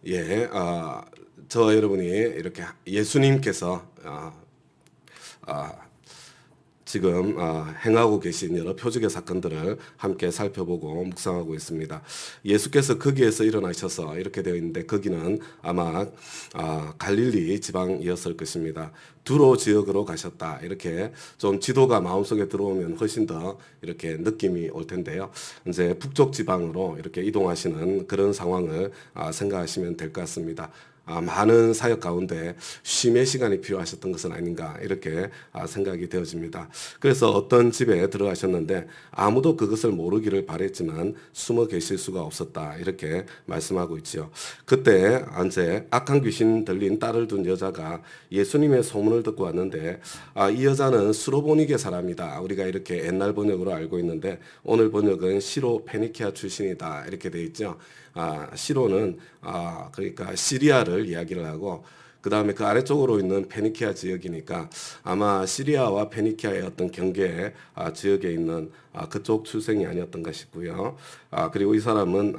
예, 저와 여러분이 이렇게 예수님께서 지금 행하고 계신 여러 표적의 사건들을 함께 살펴보고 묵상하고 있습니다. 예수께서 거기에서 일어나셔서 이렇게 되어 있는데 거기는 아마 갈릴리 지방이었을 것입니다. 두로 지역으로 가셨다. 이렇게 좀 지도가 마음속에 들어오면 훨씬 더 이렇게 느낌이 올 텐데요. 이제 북쪽 지방으로 이렇게 이동하시는 그런 상황을 생각하시면 될 것 같습니다. 많은 사역 가운데 쉼의 시간이 필요하셨던 것은 아닌가 이렇게 생각이 되어집니다. 그래서 어떤 집에 들어가셨는데 아무도 그것을 모르기를 바랬지만 숨어 계실 수가 없었다 이렇게 말씀하고 있지요. 그때 이제 악한 귀신 들린 딸을 둔 여자가 예수님의 소문을 듣고 왔는데 이 여자는 수로보니게 사람이다. 우리가 이렇게 옛날 번역으로 알고 있는데 오늘 번역은 시로 페니키아 출신이다 이렇게 돼 있죠. 시로는 그러니까 시리아를 이야기를 하고 그 다음에 그 아래쪽으로 있는 페니키아 지역이니까 아마 시리아와 페니키아의 어떤 경계 지역에 있는 그쪽 출생이 아니었던가 싶고요. 그리고 이 사람은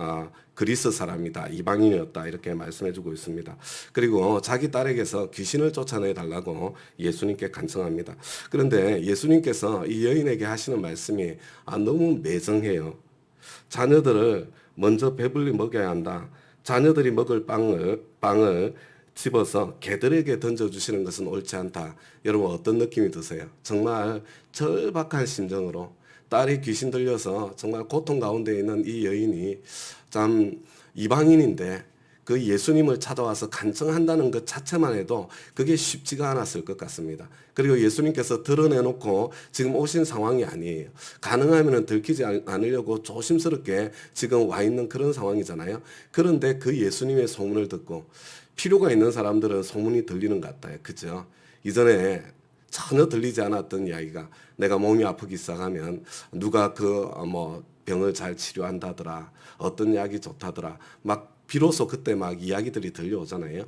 그리스 사람이다, 이방인이었다 이렇게 말씀해주고 있습니다. 그리고 자기 딸에게서 귀신을 쫓아내 달라고 예수님께 간청합니다. 그런데 예수님께서 이 여인에게 하시는 말씀이 너무 매정해요. 자녀들을 먼저 배불리 먹여야 한다. 자녀들이 먹을 빵을 집어서 개들에게 던져주시는 것은 옳지 않다. 여러분 어떤 느낌이 드세요? 정말 절박한 심정으로 딸이 귀신 들려서 정말 고통 가운데 있는 이 여인이 참 이방인인데 그 예수님을 찾아와서 간청한다는 것 자체만 해도 그게 쉽지가 않았을 것 같습니다. 그리고 예수님께서 드러내놓고 지금 오신 상황이 아니에요. 가능하면 들키지 않으려고 조심스럽게 지금 와 있는 그런 상황이잖아요. 그런데 그 예수님의 소문을 듣고 필요가 있는 사람들은 소문이 들리는 것 같아요. 그죠? 이전에 전혀 들리지 않았던 이야기가 내가 몸이 아프기 시작하면 누가 병을 잘 치료한다더라. 어떤 약이 좋다더라. 막 비로소 그때 막 이야기들이 들려오잖아요.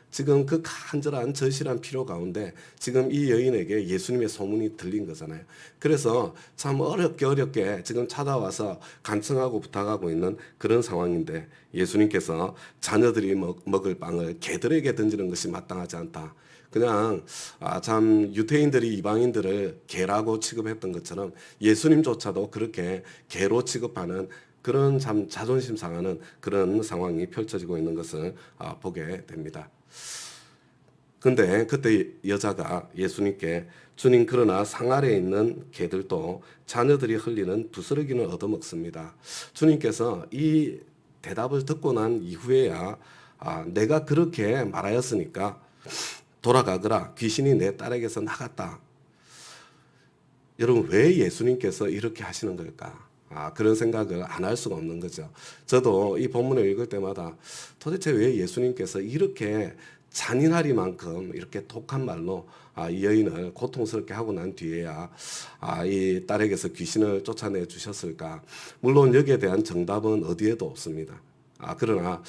지금 그 간절한 절실한 필요 가운데 지금 이 여인에게 예수님의 소문이 들린 거잖아요. 그래서 참 어렵게 지금 찾아와서 간청하고 부탁하고 있는 그런 상황인데 예수님께서 자녀들이 먹을 빵을 개들에게 던지는 것이 마땅하지 않다. 그냥 참 유대인들이 이방인들을 개라고 취급했던 것처럼 예수님조차도 그렇게 개로 취급하는 그런 참 자존심 상하는 그런 상황이 펼쳐지고 있는 것을 보게 됩니다. 근데 그때 여자가 예수님께 주님 그러나 상 아래에 있는 개들도 자녀들이 흘리는 부스러기는 얻어먹습니다. 주님께서 이 대답을 듣고 난 이후에야 내가 그렇게 말하였으니까 돌아가거라 귀신이 내 딸에게서 나갔다. 여러분 왜 예수님께서 이렇게 하시는 걸까? 그런 생각을 안 할 수가 없는 거죠. 저도 이 본문을 읽을 때마다 도대체 왜 예수님께서 이렇게 잔인하리만큼 이렇게 독한 말로 이 여인을 고통스럽게 하고 난 뒤에야 이 딸에게서 귀신을 쫓아내 주셨을까? 물론 여기에 대한 정답은 어디에도 없습니다. 그러나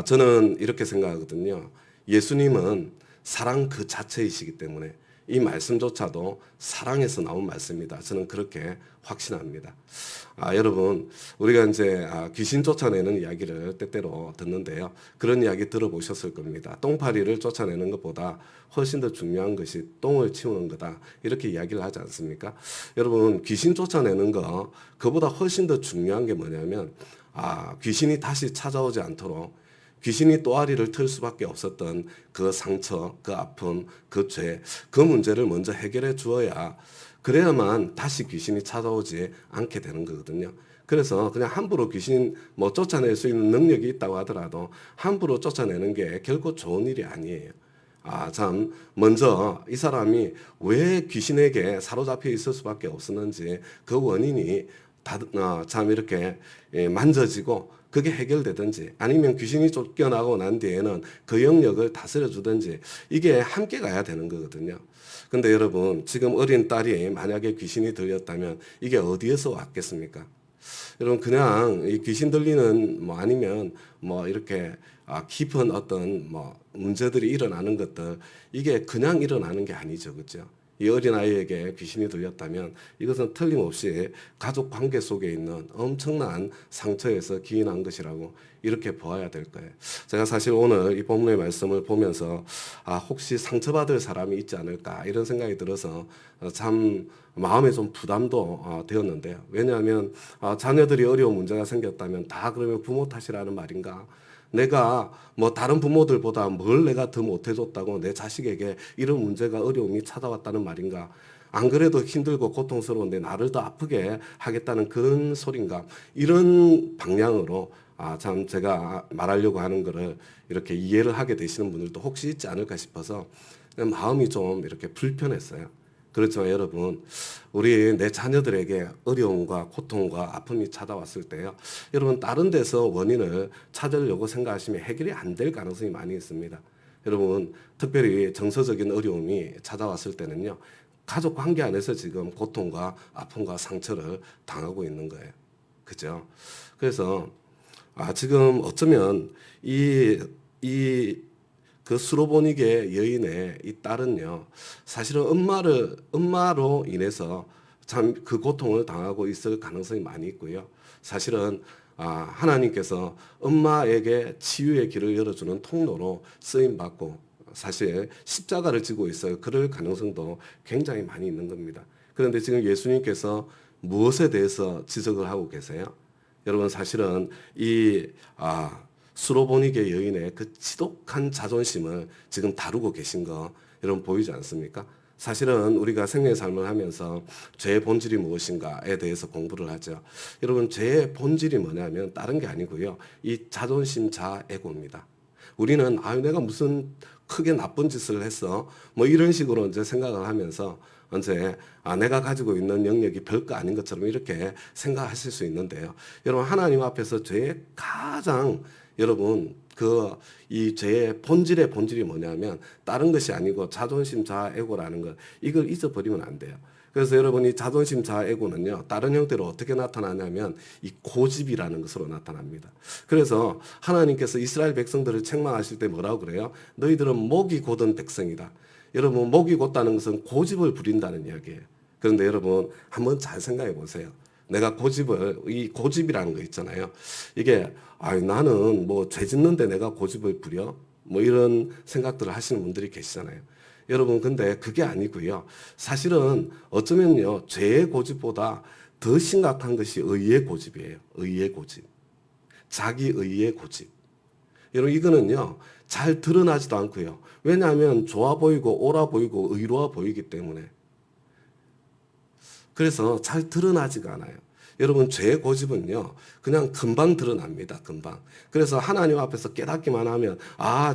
저는 이렇게 생각하거든요. 예수님은 사랑 그 자체이시기 때문에 이 말씀조차도 사랑에서 나온 말씀입니다. 저는 그렇게 확신합니다. 여러분, 우리가 이제 귀신 쫓아내는 이야기를 때때로 듣는데요. 그런 이야기 들어보셨을 겁니다. 똥파리를 쫓아내는 것보다 훨씬 더 중요한 것이 똥을 치우는 거다. 이렇게 이야기를 하지 않습니까? 여러분, 귀신 쫓아내는 거, 그보다 훨씬 더 중요한 게 뭐냐면, 귀신이 다시 찾아오지 않도록 귀신이 또아리를 틀 수밖에 없었던 그 상처, 그 아픔, 그 죄, 그 문제를 먼저 해결해 주어야 그래야만 다시 귀신이 찾아오지 않게 되는 거거든요. 그래서 그냥 함부로 귀신 쫓아낼 수 있는 능력이 있다고 하더라도 함부로 쫓아내는 게 결코 좋은 일이 아니에요. 참, 먼저 이 사람이 왜 귀신에게 사로잡혀 있을 수밖에 없었는지 그 원인이 참 이렇게 만져지고 그게 해결되든지 아니면 귀신이 쫓겨나고 난 뒤에는 그 영역을 다스려 주든지 이게 함께 가야 되는 거거든요. 근데 여러분 지금 어린 딸이 만약에 귀신이 들렸다면 이게 어디에서 왔겠습니까? 여러분 그냥 이 귀신 들리는 아니면 이렇게 깊은 어떤 문제들이 일어나는 것들 이게 그냥 일어나는 게 아니죠, 그렇죠? 이 어린아이에게 귀신이 들렸다면 이것은 틀림없이 가족 관계 속에 있는 엄청난 상처에서 기인한 것이라고 이렇게 보아야 될 거예요. 제가 사실 오늘 이 본문의 말씀을 보면서 혹시 상처받을 사람이 있지 않을까 이런 생각이 들어서 참 마음에 좀 부담도 되었는데요. 왜냐하면 자녀들이 어려운 문제가 생겼다면 다 그러면 부모 탓이라는 말인가? 내가 뭐 다른 부모들보다 뭘 내가 더 못해줬다고 내 자식에게 이런 문제가 어려움이 찾아왔다는 말인가? 안 그래도 힘들고 고통스러운데 나를 더 아프게 하겠다는 그런 소린가? 이런 방향으로 참 제가 말하려고 하는 거를 이렇게 이해를 하게 되시는 분들도 혹시 있지 않을까 싶어서 마음이 좀 이렇게 불편했어요. 그렇지만 여러분, 우리 내 자녀들에게 어려움과 고통과 아픔이 찾아왔을 때요. 여러분, 다른 데서 원인을 찾으려고 생각하시면 해결이 안 될 가능성이 많이 있습니다. 여러분, 특별히 정서적인 어려움이 찾아왔을 때는요. 가족 관계 안에서 지금 고통과 아픔과 상처를 당하고 있는 거예요. 그죠? 그래서 지금 어쩌면 그 수로보니게 여인의 이 딸은요, 사실은 엄마로 인해서 참 그 고통을 당하고 있을 가능성이 많이 있고요. 사실은 하나님께서 엄마에게 치유의 길을 열어주는 통로로 쓰임받고 사실 십자가를 지고 있어요. 그럴 가능성도 굉장히 많이 있는 겁니다. 그런데 지금 예수님께서 무엇에 대해서 지적을 하고 계세요? 여러분 사실은 수로보니게 여인의 그 지독한 자존심을 지금 다루고 계신 거 여러분 보이지 않습니까? 사실은 우리가 생애의 삶을 하면서 죄의 본질이 무엇인가에 대해서 공부를 하죠. 여러분 죄의 본질이 뭐냐면 다른 게 아니고요. 이 자존심 자애고입니다. 우리는 내가 무슨 크게 나쁜 짓을 했어 뭐 이런 식으로 이제 생각을 하면서 이제 내가 가지고 있는 영역이 별거 아닌 것처럼 이렇게 생각하실 수 있는데요. 여러분 하나님 앞에서 죄의 가장 여러분 이 죄의 본질이 뭐냐면 다른 것이 아니고 자존심 자아에고라는 것 이걸 잊어버리면 안 돼요. 그래서 여러분이 자존심 자아에고는요 다른 형태로 어떻게 나타나냐면 이 고집이라는 것으로 나타납니다. 그래서 하나님께서 이스라엘 백성들을 책망하실 때 뭐라고 그래요? 너희들은 목이 곧은 백성이다. 여러분 목이 곧다는 것은 고집을 부린다는 이야기예요. 그런데 여러분 한번 잘 생각해 보세요. 내가 이 고집이라는 거 있잖아요. 이게 나는 뭐 죄 짓는데 내가 고집을 부려? 뭐 이런 생각들을 하시는 분들이 계시잖아요. 여러분 근데 그게 아니고요. 사실은 어쩌면요 죄의 고집보다 더 심각한 것이 의의 고집이에요. 의의 고집. 자기 의의 고집. 여러분 이거는요 잘 드러나지도 않고요. 왜냐하면 좋아 보이고 옳아 보이고 의로워 보이기 때문에. 그래서 잘 드러나지가 않아요. 여러분 죄의 고집은요 그냥 금방 드러납니다. 금방. 그래서 하나님 앞에서 깨닫기만 하면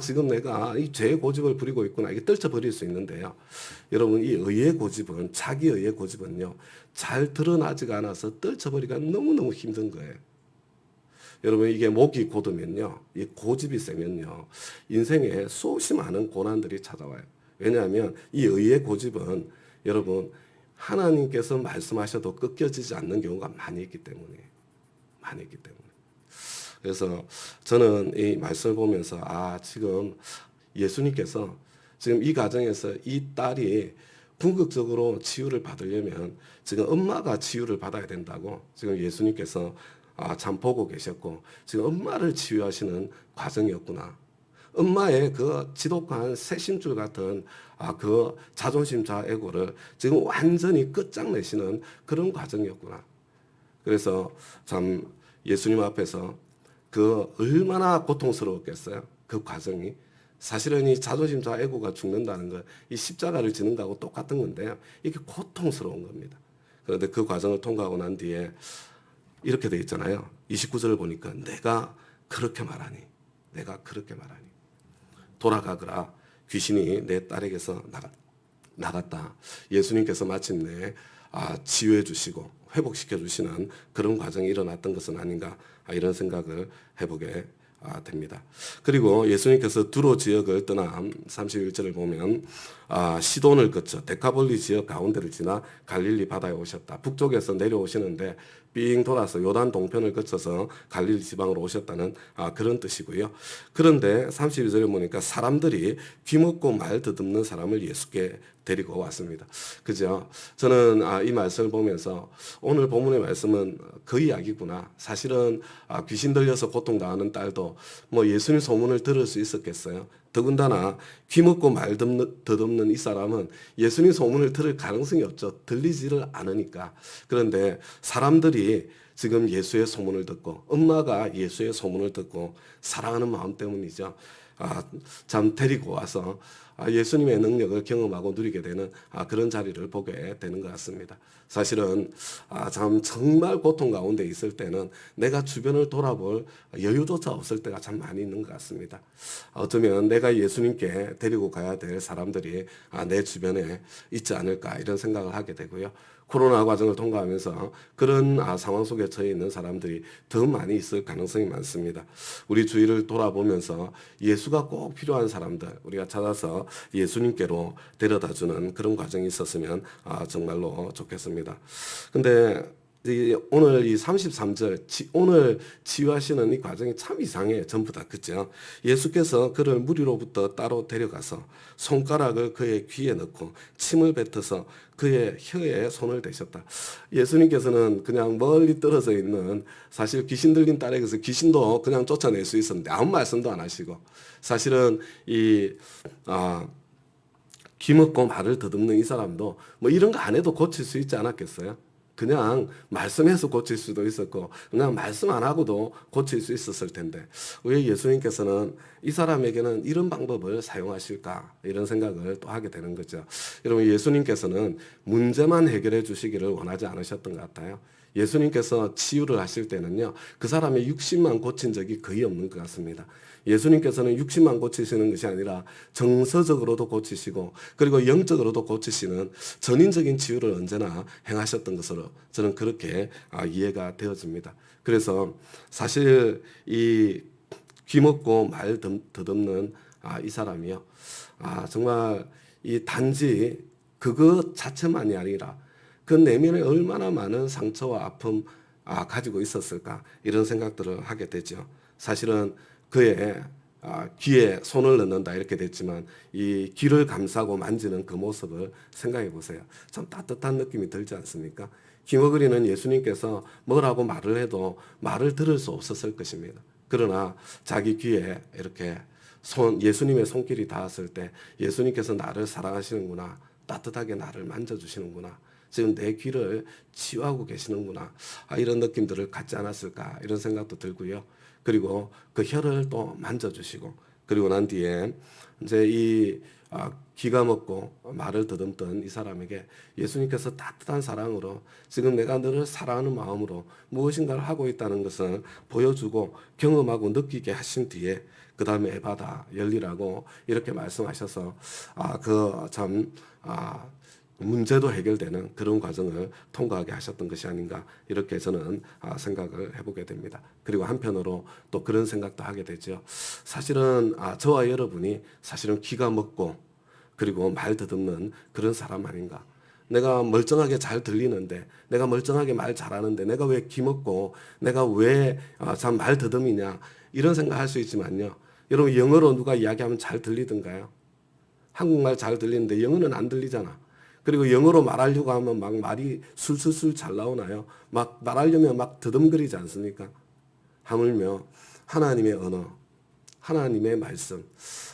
지금 내가 이 죄의 고집을 부리고 있구나 이게 떨쳐버릴 수 있는데요. 여러분 이 의의 고집은 자기 의의 고집은요 잘 드러나지가 않아서 떨쳐버리기가 너무너무 힘든 거예요. 여러분 이게 목이 곧으면요 이 고집이 세면요 인생에 수없이 많은 고난들이 찾아와요. 왜냐하면 이 의의 고집은 여러분 하나님께서 말씀하셔도 꺾여지지 않는 경우가 많이 있기 때문에. 그래서 저는 이 말씀을 보면서 지금 예수님께서 지금 이 가정에서 이 딸이 궁극적으로 치유를 받으려면 지금 엄마가 치유를 받아야 된다고 지금 예수님께서 참 보고 계셨고 지금 엄마를 치유하시는 과정이었구나. 엄마의 그 지독한 새심줄 같은 그 자존심 자아에고를 지금 완전히 끝장내시는 그런 과정이었구나. 그래서 참 예수님 앞에서 그 얼마나 고통스러웠겠어요. 그 과정이. 사실은 이 자존심 자아에고가 죽는다는 것, 이 십자가를 지는 거하고 똑같은 건데요. 이게 고통스러운 겁니다. 그런데 그 과정을 통과하고 난 뒤에 이렇게 돼 있잖아요. 29절을 보니까 내가 그렇게 말하니 돌아가거라. 귀신이 내 딸에게서 나갔다. 예수님께서 마침내 치유해 주시고 회복시켜 주시는 그런 과정이 일어났던 것은 아닌가 이런 생각을 해보게 됩니다. 그리고 예수님께서 두로 지역을 떠나 31절을 보면 시돈을 거쳐 데카볼리 지역 가운데를 지나 갈릴리 바다에 오셨다. 북쪽에서 내려오시는데 삥 돌아서 요단 동편을 거쳐서 갈릴리 지방으로 오셨다는 그런 뜻이고요. 그런데 32절에 보니까 사람들이 귀먹고 말 더듬는 사람을 예수께 데리고 왔습니다. 그죠? 저는 이 말씀을 보면서 오늘 본문의 말씀은 그 이야기구나. 사실은 귀신 들려서 고통당하는 딸도 뭐 예수님 소문을 들을 수 있었겠어요. 더군다나 귀먹고 말 더듬는 이 사람은 예수님 소문을 들을 가능성이 없죠. 들리지를 않으니까. 그런데 사람들이 지금 예수의 소문을 듣고 엄마가 예수의 소문을 듣고 사랑하는 마음 때문이죠. 참 데리고 와서 예수님의 능력을 경험하고 누리게 되는 그런 자리를 보게 되는 것 같습니다. 사실은 참 정말 고통 가운데 있을 때는 내가 주변을 돌아볼 여유조차 없을 때가 참 많이 있는 것 같습니다. 어쩌면 내가 예수님께 데리고 가야 될 사람들이 내 주변에 있지 않을까 이런 생각을 하게 되고요. 코로나 과정을 통과하면서 그런 상황 속에 처해 있는 사람들이 더 많이 있을 가능성이 많습니다. 우리 주위를 돌아보면서 예수가 꼭 필요한 사람들 우리가 찾아서 예수님께로 데려다주는 그런 과정이 있었으면 정말로 좋겠습니다. 근데 오늘 이 33절 오늘 치유하시는 이 과정이 참 이상해요. 전부 다 그죠? 예수께서 그를 무리로부터 따로 데려가서 손가락을 그의 귀에 넣고 침을 뱉어서 그의 혀에 손을 대셨다. 예수님께서는 그냥 멀리 떨어져 있는 사실 귀신 들린 딸에게서 귀신도 그냥 쫓아낼 수 있었는데 아무 말씀도 안 하시고 사실은 귀먹고 말을 더듬는 이 사람도 뭐 이런 거 안 해도 고칠 수 있지 않았겠어요? 그냥 말씀해서 고칠 수도 있었고 그냥 말씀 안 하고도 고칠 수 있었을 텐데 왜 예수님께서는 이 사람에게는 이런 방법을 사용하실까 이런 생각을 또 하게 되는 거죠. 여러분 예수님께서는 문제만 해결해 주시기를 원하지 않으셨던 것 같아요. 예수님께서 치유를 하실 때는요 그 사람의 육신만 고친 적이 거의 없는 것 같습니다. 예수님께서는 육신만 고치시는 것이 아니라 정서적으로도 고치시고 그리고 영적으로도 고치시는 전인적인 치유를 언제나 행하셨던 것으로 저는 그렇게 이해가 되어집니다. 그래서 사실 이 귀먹고 말 더듬는 이 사람이요 정말 이 단지 그것 자체만이 아니라 그 내면에 얼마나 많은 상처와 아픔 가지고 있었을까 이런 생각들을 하게 되죠. 사실은 그의 귀에 손을 넣는다 이렇게 됐지만 이 귀를 감싸고 만지는 그 모습을 생각해 보세요. 참 따뜻한 느낌이 들지 않습니까? 귀머거리는 예수님께서 뭐라고 말을 해도 말을 들을 수 없었을 것입니다. 그러나 자기 귀에 이렇게 예수님의 손길이 닿았을 때 예수님께서 나를 사랑하시는구나 따뜻하게 나를 만져주시는구나 지금 내 귀를 치유하고 계시는구나 이런 느낌들을 갖지 않았을까 이런 생각도 들고요. 그리고 그 혀를 또 만져주시고 그리고 난 뒤에 이제 이 귀가 먹고 말을 더듬던 이 사람에게 예수님께서 따뜻한 사랑으로 지금 내가 너를 사랑하는 마음으로 무엇인가를 하고 있다는 것을 보여주고 경험하고 느끼게 하신 뒤에 그 다음에 에바다 열리라고 이렇게 말씀하셔서 그참 문제도 해결되는 그런 과정을 통과하게 하셨던 것이 아닌가 이렇게 저는 생각을 해보게 됩니다. 그리고 한편으로 또 그런 생각도 하게 되죠. 사실은 저와 여러분이 사실은 귀가 먹고 그리고 말 더듬는 그런 사람 아닌가. 내가 멀쩡하게 잘 들리는데 내가 멀쩡하게 말 잘하는데 내가 왜 귀먹고 내가 왜 참 말 더듬이냐 이런 생각할 수 있지만요. 여러분 영어로 누가 이야기하면 잘 들리던가요? 한국말 잘 들리는데 영어는 안 들리잖아. 그리고 영어로 말하려고 하면 막 말이 술술술 잘 나오나요? 막 말하려면 막 더듬거리지 않습니까? 하물며 하나님의 언어, 하나님의 말씀.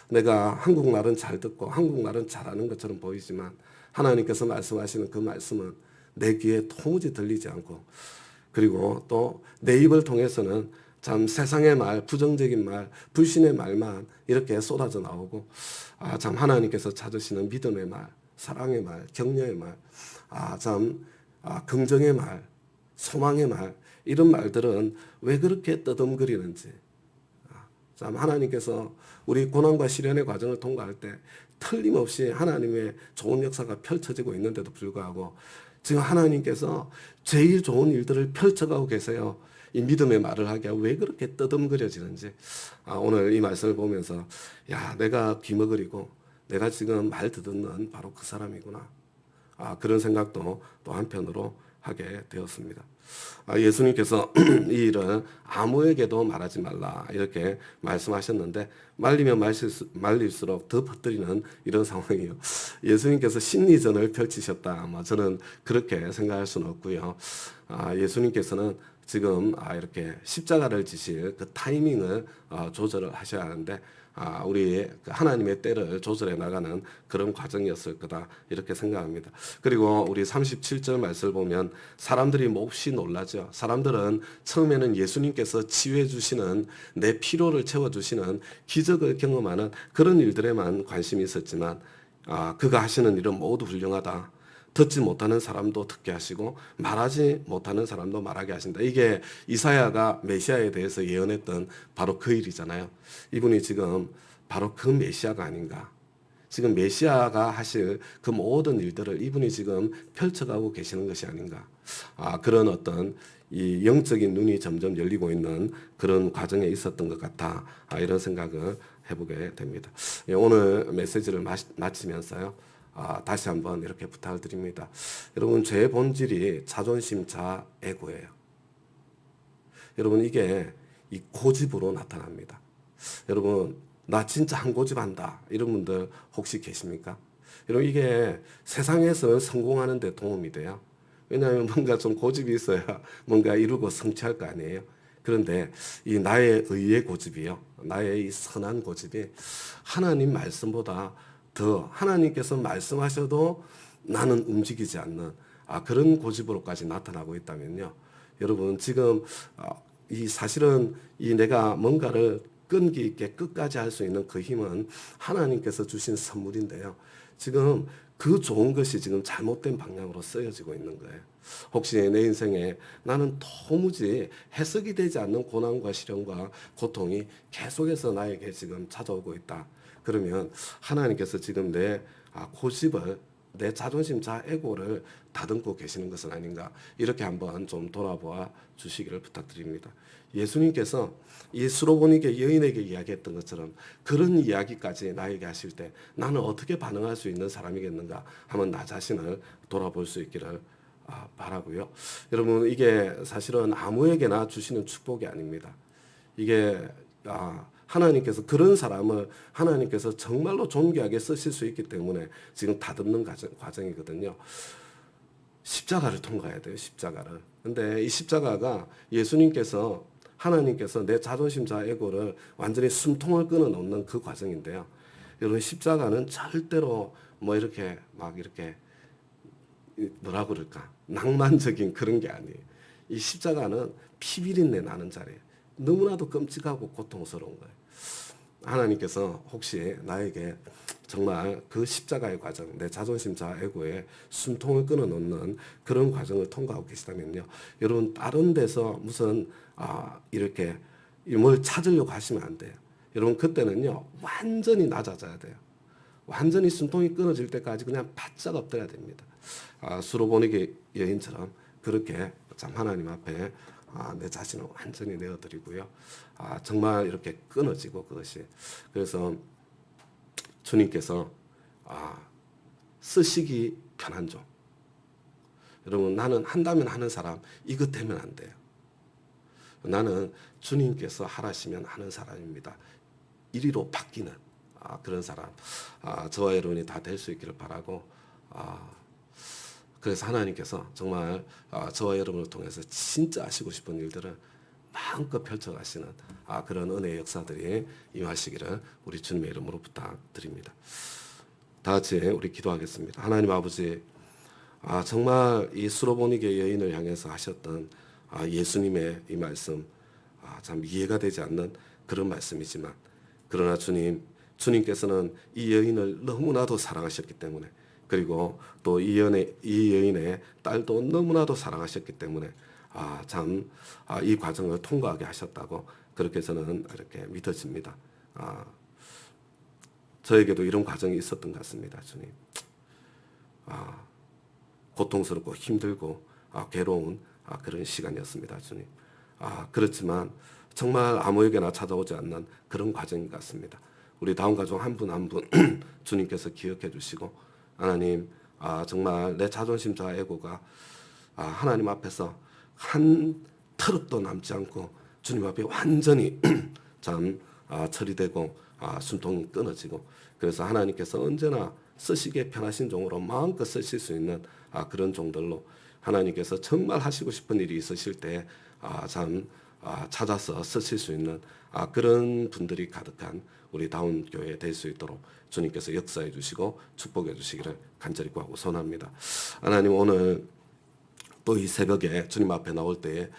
내가 한국말은 잘 듣고 한국말은 잘하는 것처럼 보이지만 하나님께서 말씀하시는 그 말씀은 내 귀에 도무지 들리지 않고 그리고 또 내 입을 통해서는 참 세상의 말, 부정적인 말, 불신의 말만 이렇게 쏟아져 나오고 참 하나님께서 찾으시는 믿음의 말, 사랑의 말, 격려의 말, 긍정의 말, 소망의 말 이런 말들은 왜 그렇게 떠듬거리는지 참 하나님께서 우리 고난과 시련의 과정을 통과할 때 틀림없이 하나님의 좋은 역사가 펼쳐지고 있는데도 불구하고 지금 하나님께서 제일 좋은 일들을 펼쳐가고 계세요. 이 믿음의 말을 하기가 왜 그렇게 떠듬거려지는지 오늘 이 말씀을 보면서 내가 귀머거리고 내가 지금 말 듣는 바로 그 사람이구나. 그런 생각도 또 한편으로 하게 되었습니다. 예수님께서 이 일을 아무에게도 말하지 말라 이렇게 말씀하셨는데 말리면 말릴수록 더 퍼뜨리는 이런 상황이에요. 예수님께서 심리전을 펼치셨다. 저는 그렇게 생각할 수는 없고요. 예수님께서는 지금 이렇게 십자가를 지실 그 타이밍을 조절을 하셔야 하는데 우리 하나님의 때를 조절해 나가는 그런 과정이었을 거다 이렇게 생각합니다. 그리고 우리 37절 말씀을 보면 사람들이 몹시 놀라죠. 사람들은 처음에는 예수님께서 치유해 주시는 내 피로를 채워 주시는 기적을 경험하는 그런 일들에만 관심이 있었지만 그가 하시는 일은 모두 훌륭하다. 듣지 못하는 사람도 듣게 하시고 말하지 못하는 사람도 말하게 하신다. 이게 이사야가 메시아에 대해서 예언했던 바로 그 일이잖아요. 이분이 지금 바로 그 메시아가 아닌가. 지금 메시아가 하실 그 모든 일들을 이분이 지금 펼쳐가고 계시는 것이 아닌가. 그런 어떤 이 영적인 눈이 점점 열리고 있는 그런 과정에 있었던 것 같다. 이런 생각을 해보게 됩니다. 오늘 메시지를 마치면서요. 다시 한번 이렇게 부탁을 드립니다. 여러분, 죄의 본질이 자존심, 자아, 에고예요. 여러분, 이게 이 고집으로 나타납니다. 여러분, 나 진짜 한 고집한다. 이런 분들 혹시 계십니까? 여러분, 이게 세상에서는 성공하는 데 도움이 돼요. 왜냐하면 뭔가 좀 고집이 있어야 뭔가 이루고 성취할 거 아니에요. 그런데 이 나의 의의 고집이요. 나의 이 선한 고집이 하나님 말씀보다 더 하나님께서 말씀하셔도 나는 움직이지 않는 그런 고집으로까지 나타나고 있다면요. 여러분 지금 이 사실은 이 내가 뭔가를 끈기 있게 끝까지 할 수 있는 그 힘은 하나님께서 주신 선물인데요. 지금 그 좋은 것이 지금 잘못된 방향으로 쓰여지고 있는 거예요. 혹시 내 인생에 나는 도무지 해석이 되지 않는 고난과 시련과 고통이 계속해서 나에게 지금 찾아오고 있다. 그러면 하나님께서 지금 내 고집을 내 자존심, 자아, 에고를 다듬고 계시는 것은 아닌가 이렇게 한번 좀 돌아보아 주시기를 부탁드립니다. 예수님께서 이 수로보니게 여인에게 이야기했던 것처럼 그런 이야기까지 나에게 하실 때 나는 어떻게 반응할 수 있는 사람이겠는가 한번 나 자신을 돌아볼 수 있기를 바라고요. 여러분 이게 사실은 아무에게나 주시는 축복이 아닙니다. 이게 하나님께서 그런 사람을 하나님께서 정말로 존귀하게 쓰실 수 있기 때문에 지금 다듬는 과정이거든요. 십자가를 통과해야 돼요. 십자가를. 근데 이 십자가가 예수님께서 하나님께서 내 자존심 자아 에고를 완전히 숨통을 끊어 놓는 그 과정인데요. 여러분 십자가는 절대로 뭐 이렇게 막 이렇게 뭐라고 그럴까 낭만적인 그런 게 아니에요. 이 십자가는 피비린내 나는 자리예요. 너무나도 끔찍하고 고통스러운 거예요. 하나님께서 혹시 나에게 정말 그 십자가의 과정, 내 자존심 자아 에고에 숨통을 끊어 놓는 그런 과정을 통과하고 계시다면요. 여러분 다른 데서 무슨 이렇게 뭘 찾으려고 하시면 안 돼요. 여러분 그때는요. 완전히 낮아져야 돼요. 완전히 숨통이 끊어질 때까지 그냥 바짝 엎드려야 됩니다. 수로보니게 여인처럼 그렇게 참 하나님 앞에 내 자신을 완전히 내어드리고요. 정말 이렇게 끊어지고 그것이. 그래서 주님께서 쓰시기 편한 종. 여러분 나는 한다면 하는 사람 이것 되면 안 돼요. 나는 주님께서 하라시면 하는 사람입니다. 이리로 바뀌는 그런 사람. 저와 여러분이 다 될 수 있기를 바라고 그래서 하나님께서 정말 저와 여러분을 통해서 진짜 하시고 싶은 일들을 마음껏 펼쳐가시는 그런 은혜의 역사들이 임하시기를 우리 주님의 이름으로 부탁드립니다. 다 같이 우리 기도하겠습니다. 하나님 아버지 정말 이 수로보니게 여인을 향해서 하셨던 예수님의 이 말씀 참 이해가 되지 않는 그런 말씀이지만 그러나 주님께서는 이 여인을 너무나도 사랑하셨기 때문에 그리고 또 이 여인의 딸도 너무나도 사랑하셨기 때문에 참 이 과정을 통과하게 하셨다고 그렇게 저는 이렇게 믿어집니다. 저에게도 이런 과정이 있었던 것 같습니다, 주님. 고통스럽고 힘들고 괴로운 그런 시간이었습니다, 주님. 그렇지만 정말 아무에게나 찾아오지 않는 그런 과정인 것 같습니다. 우리 다운 가족 한 분 한 분 주님께서 기억해 주시고 하나님 정말 내 자존심 자아 에고가 하나님 앞에서 한 털업도 남지 않고 주님 앞에 완전히 참 처리되고 숨통이 끊어지고 그래서 하나님께서 언제나 쓰시기에 편하신 종으로 마음껏 쓰실 수 있는 그런 종들로 하나님께서 정말 하시고 싶은 일이 있으실 때 찾아서 쓰실 수 있는 그런 분들이 가득한 우리 다운 교회 될 수 있도록 주님께서 역사해 주시고 축복해 주시기를 간절히 구하고 소원합니다. 하나님 오늘 또 이 새벽에 주님 앞에 나올 때에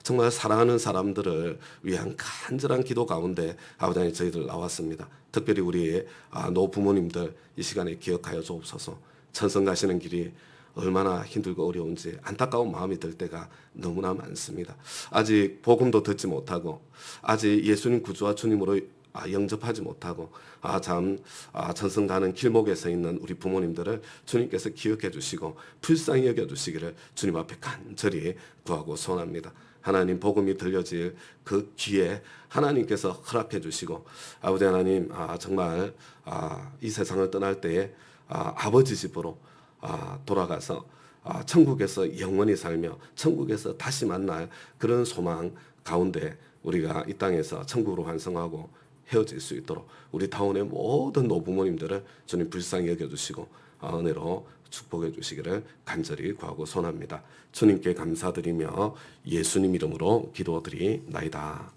정말 사랑하는 사람들을 위한 간절한 기도 가운데 아버지 하나님 저희들 나왔습니다. 특별히 우리 노부모님들 이 시간에 기억하여 주옵소서. 천성 가시는 길이 얼마나 힘들고 어려운지 안타까운 마음이 들 때가 너무나 많습니다. 아직 복음도 듣지 못하고 아직 예수님 구주와 주님으로 영접하지 못하고 천성 가는 길목에 서 있는 우리 부모님들을 주님께서 기억해 주시고 불쌍히 여겨 주시기를 주님 앞에 간절히 구하고 소원합니다. 하나님 복음이 들려질 그 귀에 하나님께서 허락해 주시고 아버지 하나님 정말 이 세상을 떠날 때에 아버지 집으로 돌아가서 천국에서 영원히 살며 천국에서 다시 만날 그런 소망 가운데 우리가 이 땅에서 천국으로 환성하고 헤어질 수 있도록 우리 타운의 모든 노부모님들을 주님 불쌍히 여겨주시고 은혜로 축복해 주시기를 간절히 구하고 소원합니다. 주님께 감사드리며 예수님 이름으로 기도드리나이다.